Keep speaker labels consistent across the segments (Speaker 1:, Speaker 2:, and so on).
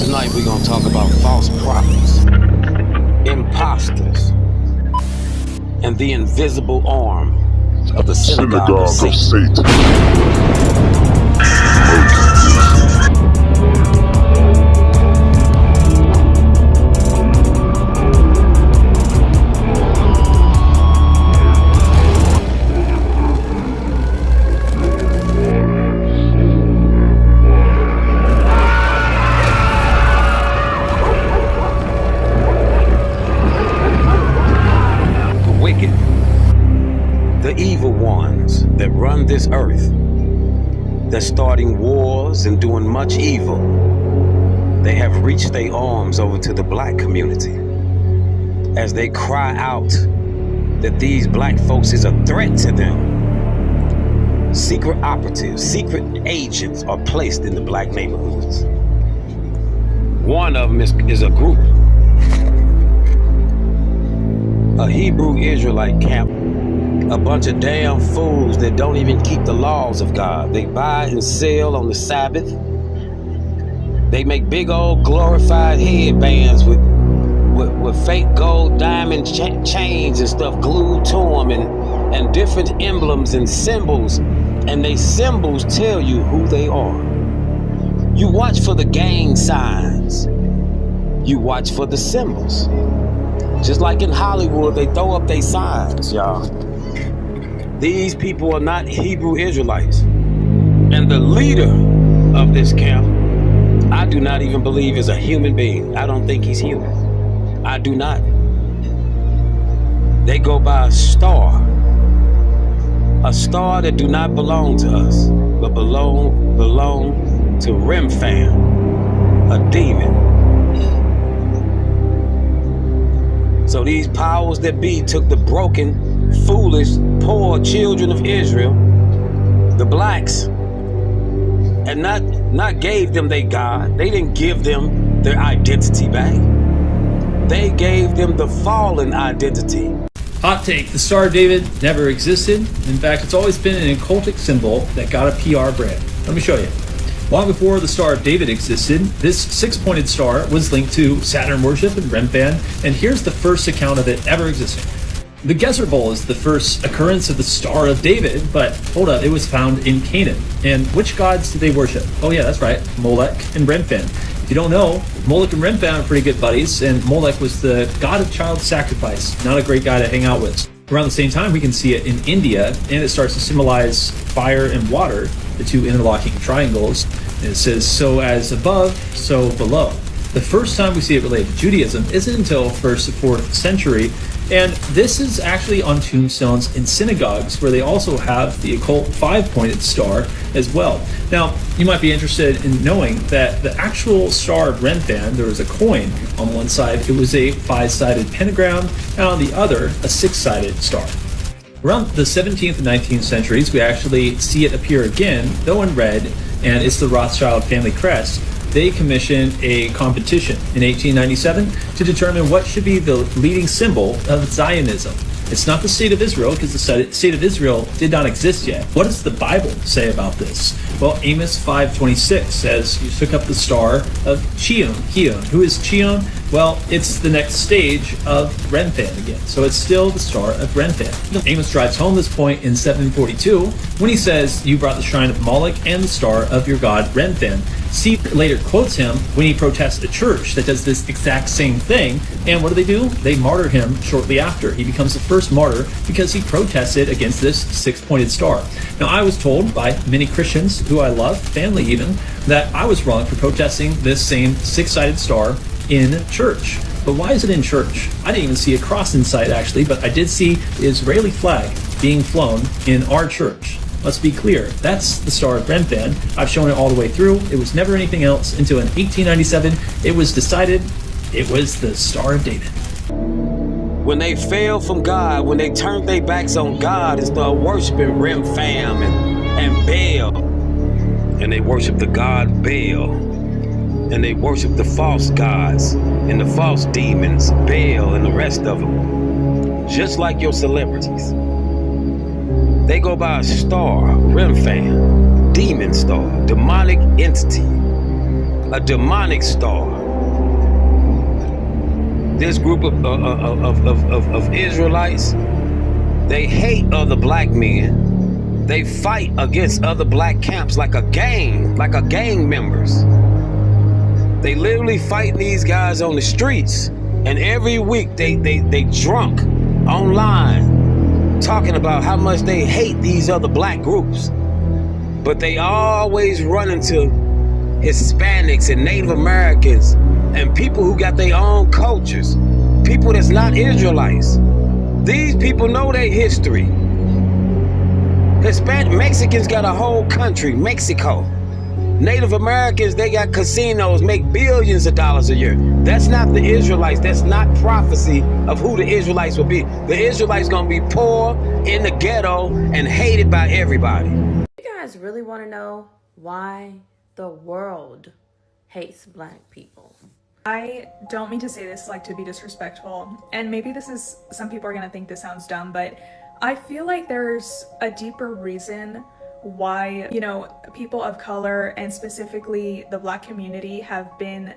Speaker 1: Tonight we're going to talk about false prophets, imposters, and the invisible arm of the synagogue of Satan. The evil ones that run this earth, that's starting wars and doing much evil, they have reached their arms over to the black community as they cry out that these black folks is a threat to them. Secret operatives, secret agents are placed in the black neighborhoods. One of them is a group, a Hebrew Israelite camp. A bunch of damn fools that don't even keep the laws of God. They buy and sell on the Sabbath. They make big old glorified headbands with fake gold diamond chains and stuff glued to them, and different emblems and symbols. And they symbols tell you who they are. You watch for the gang signs. You watch for the symbols. Just like in Hollywood, they throw up their signs, y'all. These people are not Hebrew Israelites. And the leader of this camp, I do not even believe is a human being. I don't think he's human. I do not. They go by a star that do not belong to us, but belong to Remphan, a demon. So these powers that be took the broken, foolish, poor children of Israel, the blacks, and not gave them their God. They didn't give them their identity back. They gave them the fallen identity.
Speaker 2: Hot take, the Star of David never existed. In fact, it's always been an occultic symbol that got a PR brand. Let me show you. Long before the Star of David existed, this six-pointed star was linked to Saturn worship and Remphan, and here's the first account of it ever existing. The Gezer Bowl is the first occurrence of the Star of David, but hold up, it was found in Canaan. And which gods did they worship? Oh yeah, that's right, Molech and Remphan. If you don't know, Molech and Remphan are pretty good buddies, and Molech was the god of child sacrifice, not a great guy to hang out with. Around the same time, we can see it in India, and it starts to symbolize fire and water, the two interlocking triangles. And it says, so as above, so below. The first time we see it related to Judaism isn't until 1st to 4th century, and this is actually on tombstones in synagogues where they also have the occult five-pointed star as well. Now, you might be interested in knowing that the actual star of Remphan, there was a coin on one side, it was a five-sided pentagram, and on the other, a six-sided star. Around the 17th and 19th centuries, we actually see it appear again, though in red, and it's the Rothschild family crest. They commissioned a competition in 1897 to determine what should be the leading symbol of Zionism. It's not the state of Israel, because the state of Israel did not exist yet. What does the Bible say about this? Well, Amos 5:26 says, you took up the star of Chion. Who is Chion? Well, it's the next stage of Remphan again. So it's still the star of Remphan. Amos drives home this point in 742 when he says, you brought the shrine of Moloch and the star of your god Remphan. See later quotes him when he protests a church that does this exact same thing. And what do? They martyr him shortly after. He becomes the first martyr because he protested against this six-pointed star. Now, I was told by many Christians who I love, family even, that I was wrong for protesting this same six-sided star in church. But why is it in church? I didn't even see a cross in sight, actually, but I did see the Israeli flag being flown in our church. Let's be clear, that's the Star of Remphan. I've shown it all the way through. It was never anything else until in 1897, it was decided it was the Star of David.
Speaker 1: When they fell from God, when they turned their backs on God and started worshiping Remphan and Baal, and they worshiped the god Baal, and they worshiped the false gods and the false demons, Baal and the rest of them, just like your celebrities. They go by a star, Remphan, demon star, demonic entity. a demonic star. This group of Israelites, they hate other black men. They fight against other black camps like a gang members. They literally fight these guys on the streets, and every week they drunk online talking about how much they hate these other black groups. But they always run into Hispanics and Native Americans and people who got their own cultures, people that's not Israelites. These people know their history. Mexicans got a whole country, Mexico. Native Americans, they got casinos, make billions of dollars a year. That's not the Israelites. That's not prophecy of who the Israelites will be. The Israelites gonna be poor in the ghetto and hated by everybody.
Speaker 3: You guys really want to know why the world hates black people?
Speaker 4: I don't mean to say this like to be disrespectful, and maybe some people are gonna think this sounds dumb, but I feel like there's a deeper reason why, people of color and specifically the black community have been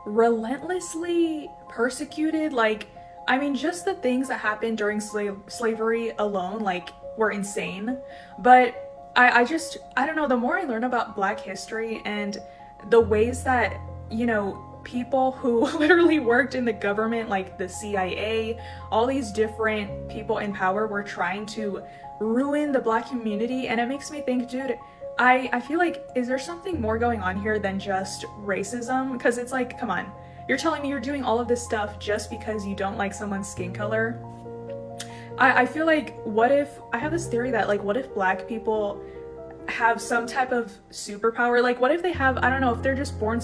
Speaker 4: relentlessly persecuted. Just the things that happened during slavery alone, were insane. But I don't know, the more I learn about black history and the ways that, people who literally worked in the government, like the CIA, all these different people in power were trying to ruin the black community, and it makes me think, dude, I feel like, is there something more going on here than just racism? Because it's like, come on, you're telling me you're doing all of this stuff just because you don't like someone's skin color? I feel like, I have this theory that, what if black people have some type of superpower? What if they have, I don't know, if they're just born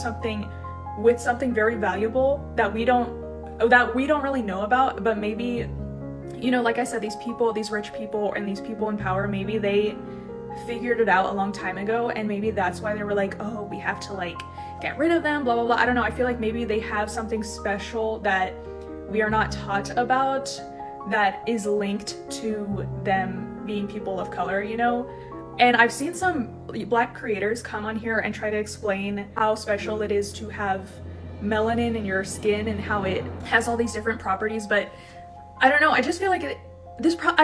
Speaker 4: with something very valuable that we don't really know about, but maybe, like I said, these rich people and these people in power, maybe they figured it out a long time ago, and maybe that's why they were like, oh, we have to get rid of them, blah blah blah. I don't know, I feel like maybe they have something special that we are not taught about that is linked to them being people of color, And I've seen some black creators come on here and try to explain how special it is to have melanin in your skin and how it has all these different properties, but I don't know, I just feel like I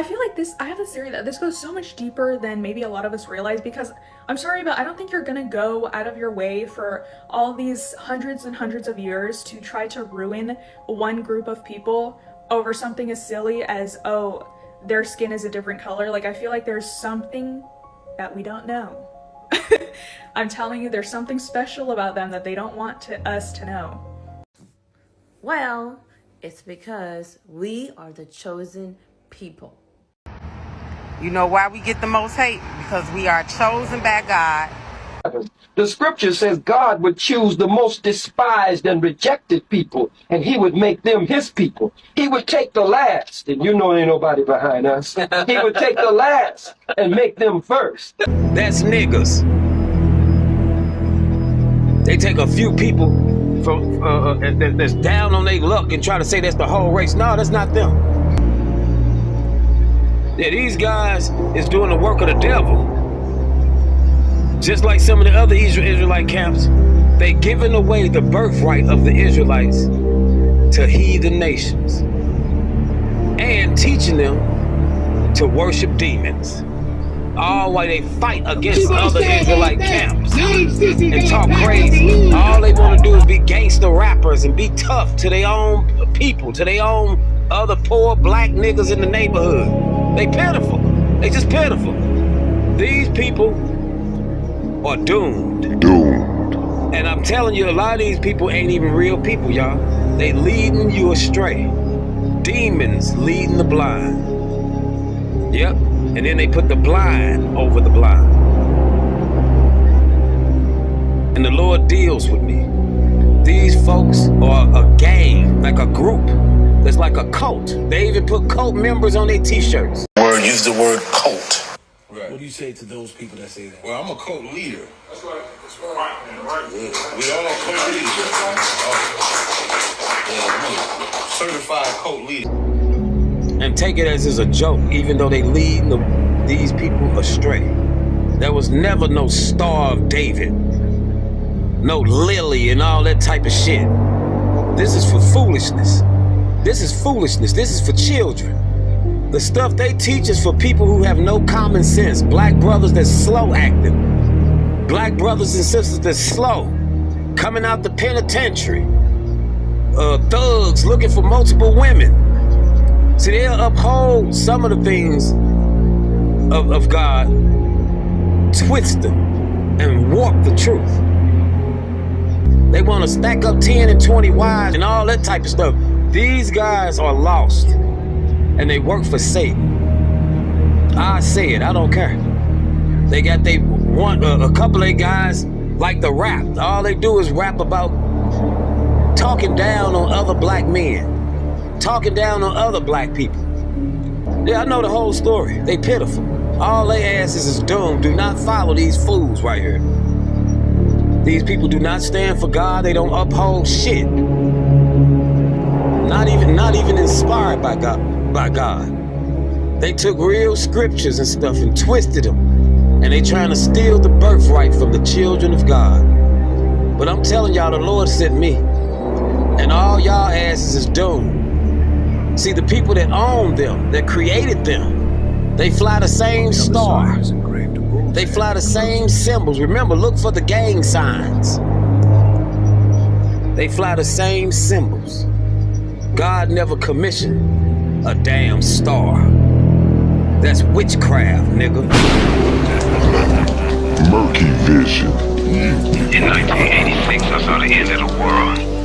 Speaker 4: have this theory that this goes so much deeper than maybe a lot of us realize, because I'm sorry, but I don't think you're gonna go out of your way for all these hundreds and hundreds of years to try to ruin one group of people over something as silly as, oh, their skin is a different color. I feel like there's something that we don't know. I'm telling you, there's something special about them that they don't want us to know.
Speaker 3: Well, it's because we are the chosen people.
Speaker 5: You know why we get the most hate? Because we are chosen by God.
Speaker 6: The scripture says God would choose the most despised and rejected people, and he would make them his people. He would take the last, and ain't nobody behind us. He would take the last and make them first.
Speaker 1: That's niggas. They take a few people from that's down on their luck and try to say that's the whole race. No, that's not them. Yeah, these guys is doing the work of the devil. Just like some of the other Israelite camps, they giving away the birthright of the Israelites to heathen nations and teaching them to worship demons. All while they fight against other Israelite camps and talk crazy. All they want to do is be gangster rappers and be tough to their own people, to their own other poor black niggas in the neighborhood. They pitiful. They just pitiful. These people are doomed. And I'm telling you, a lot of these people ain't even real people, y'all. They leading you astray. Demons leading the blind. Yep. And then they put the blind over the blind. And the Lord deals with me. These folks are a gang, like a group. That's like a cult. They even put cult members on their t-shirts.
Speaker 7: Use the word cult.
Speaker 8: Right. What do you say to those people that say that?
Speaker 7: Well, I'm a cult leader.
Speaker 8: That's right. That's right.
Speaker 7: We all are cult leaders. Yeah, certified cult leader.
Speaker 1: And take it as a joke, even though they lead these people astray. There was never no Star of David. no lily and all that type of shit. This is for foolishness. This is foolishness. This is for children. The stuff they teach is for people who have no common sense. Black brothers that's slow acting. Black brothers and sisters that's slow. Coming out the penitentiary. Thugs looking for multiple women. See, they'll uphold some of the things of God, twist them, and warp the truth. They want to stack up 10 and 20 wives and all that type of stuff. These guys are lost, and they work for Satan. I say it, I don't care. They want a couple of guys like the rap. All they do is rap about talking down on other black men, talking down on other black people. Yeah, I know the whole story. They pitiful. All they asses is doomed. Do not follow these fools right here. These people do not stand for God. They don't uphold shit. Not even inspired by God. They took real scriptures and stuff and twisted them. And they trying to steal the birthright from the children of God. But I'm telling y'all, the Lord sent me. And all y'all asses is doomed. See, the people that own them, that created them, they fly the same star. They fly the same symbols. Remember, look for the gang signs. They fly the same symbols. God never commissioned a damn star. That's witchcraft, nigga.
Speaker 9: Murky Vision.
Speaker 10: In 1986, I saw the end of the world.